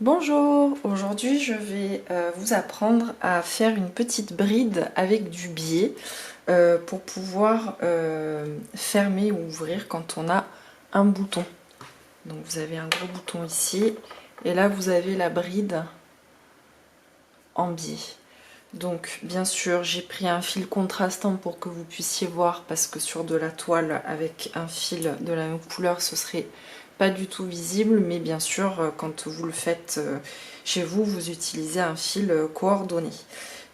Bonjour, aujourd'hui je vais vous apprendre à faire une petite bride avec du biais pour pouvoir fermer ou ouvrir quand on a un bouton. Donc vous avez un gros bouton ici et là vous avez la bride en biais. Donc bien sûr j'ai pris un fil contrastant pour que vous puissiez voir, parce que sur de la toile avec un fil de la même couleur ce serait pas du tout visible, mais bien sûr quand vous le faites chez vous, vous utilisez un fil coordonné.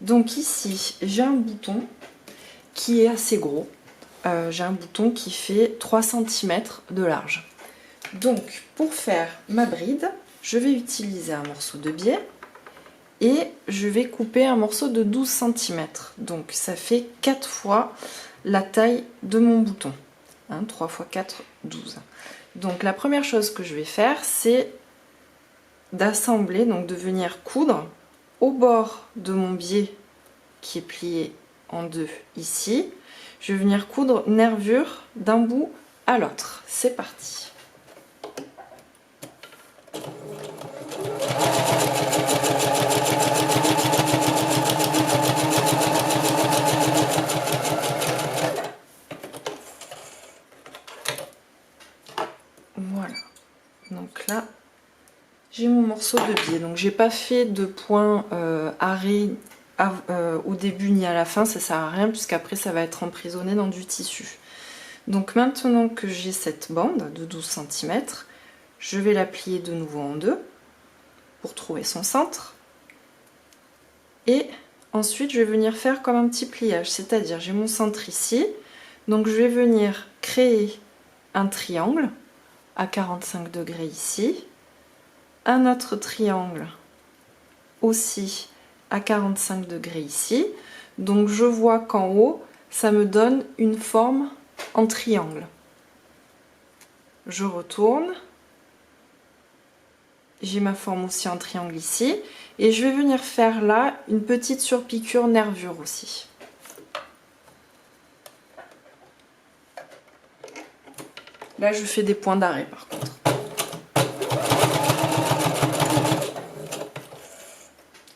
Donc ici j'ai un bouton qui est assez gros, j'ai un bouton qui fait 3 cm de large. Donc pour faire ma bride, je vais utiliser un morceau de biais et je vais couper un morceau de 12 cm. Donc ça fait 4 fois la taille de mon bouton. 3 x 4, 12. Donc la première chose que je vais faire, c'est d'assembler, donc de venir coudre au bord de mon biais qui est plié en deux ici. Je vais venir coudre une nervure d'un bout à l'autre. C'est parti. Voilà, donc là j'ai mon morceau de biais, donc j'ai pas fait de point arrêt au début ni à la fin, ça sert à rien puisqu'après ça va être emprisonné dans du tissu. Donc maintenant que j'ai cette bande de 12 cm, je vais la plier de nouveau en deux pour trouver son centre, et ensuite je vais venir faire comme un petit pliage, c'est-à-dire j'ai mon centre ici, donc je vais venir créer un triangle à 45 degrés ici, un autre triangle aussi à 45 degrés ici, donc je vois qu'en haut ça me donne une forme en triangle. Je retourne, j'ai ma forme aussi en triangle ici, et je vais venir faire là une petite surpiqûre nervure aussi. Là je fais des points d'arrêt par contre.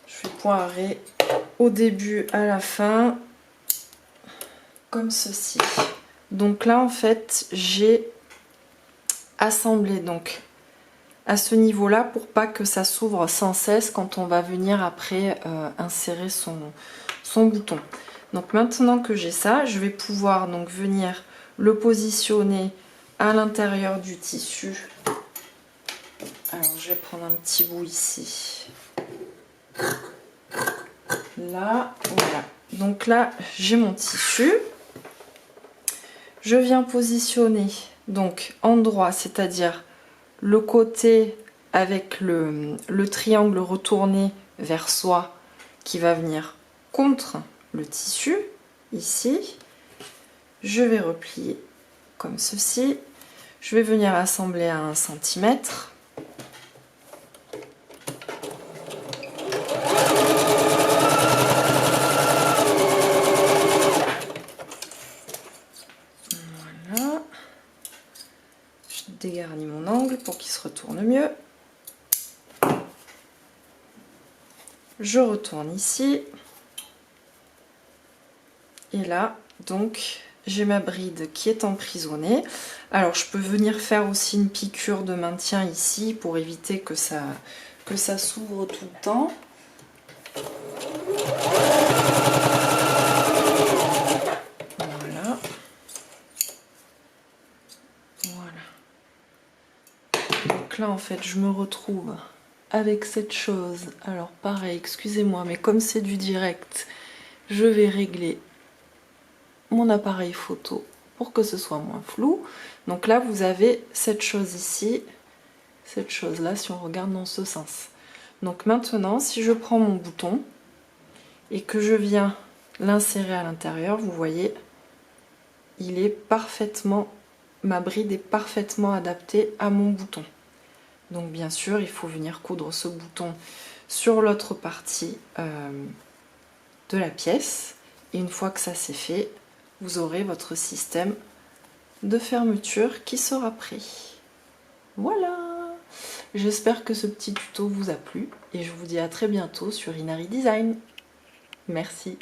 Je fais point arrêt au début, à la fin, comme ceci. Donc là en fait j'ai assemblé donc à ce niveau là pour pas que ça s'ouvre sans cesse quand on va venir après insérer son bouton. Donc maintenant que j'ai ça, je vais pouvoir donc venir le positionner à l'intérieur du tissu. Alors je vais prendre un petit bout ici, là, voilà. Donc là j'ai mon tissu, je viens positionner donc en droit, c'est-à-dire le côté avec le triangle retourné vers soi qui va venir contre le tissu ici. Je vais replier comme ceci, je vais venir assembler à 1 cm. Voilà, je dégarnis mon angle pour qu'il se retourne mieux. Je retourne ici, et là donc j'ai ma bride qui est emprisonnée. Alors je peux venir faire aussi une piqûre de maintien ici pour éviter que ça s'ouvre tout le temps. Voilà. Voilà. Donc là en fait je me retrouve avec cette chose. Alors pareil, excusez-moi, mais comme c'est du direct, je vais régler mon appareil photo pour que ce soit moins flou. Donc là vous avez cette chose ici, cette chose là si on regarde dans ce sens. Donc maintenant si je prends mon bouton et que je viens l'insérer à l'intérieur, vous voyez, il est parfaitement, ma bride est parfaitement adaptée à mon bouton. Donc bien sûr il faut venir coudre ce bouton sur l'autre partie de la pièce, et une fois que ça c'est fait, vous aurez votre système de fermeture qui sera prêt. Voilà. J'espère que ce petit tuto vous a plu et je vous dis à très bientôt sur Inari Design. Merci.